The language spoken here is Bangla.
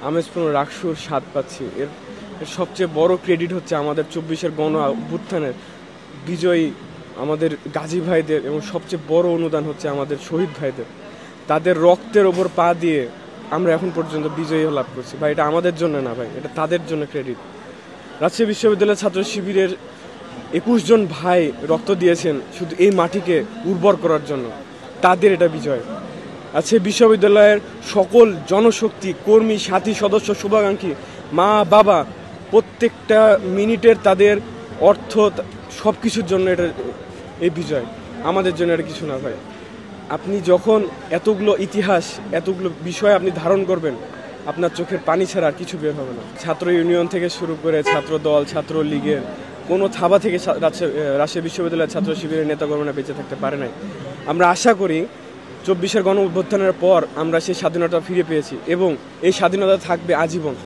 আমেজপূর্ণ রাকসুর স্বাদ পাচ্ছি। এর এর সবচেয়ে বড় ক্রেডিট হচ্ছে আমাদের 24-এর গণ অভ্যুত্থানের বিজয়ী আমাদের গাজী ভাইদের, এবং সবচেয়ে বড় অনুদান হচ্ছে আমাদের শহীদ ভাইদের। তাদের রক্তের ওপর পা দিয়ে আমরা এখন পর্যন্ত বিজয়ী লাভ করছি ভাই। এটা আমাদের জন্য না ভাই, এটা তাদের জন্য ক্রেডিট। রাজশাহী বিশ্ববিদ্যালয়ের ছাত্র শিবিরের 21 জন ভাই রক্ত দিয়েছেন শুধু এই মাটিকে উর্বর করার জন্য, তাদের এটা বিজয়। রাজশাহী বিশ্ববিদ্যালয়ের সকল জনশক্তি, কর্মী, সাথী, সদস্য, শুভাকাঙ্ক্ষী, মা বাবা, প্রত্যেকটা মিনিটের তাদের অর্থ সব কিছুর জন্য এটা এই বিজয়। আমাদের জন্য এটা কিছু না ভাই। আপনি যখন এতগুলো ইতিহাস, এতগুলো বিষয় আপনি ধারণ করবেন, আপনার চোখের পানি ছাড়া আর কিছু বের হবে না। ছাত্র ইউনিয়ন থেকে শুরু করে ছাত্র দল, ছাত্র লীগের কোনো থাবা থেকে রাজশাহী বিশ্ববিদ্যালয়ের ছাত্র শিবিরের নেতাকর্মীরা বেঁচে থাকতে পারে নাই। আমরা আশা করি 24-এর গণ অভ্যুত্থানের পর আমরা সেই স্বাধীনতা ফিরে পেয়েছি, এবং এই স্বাধীনতা থাকবে আজীবন।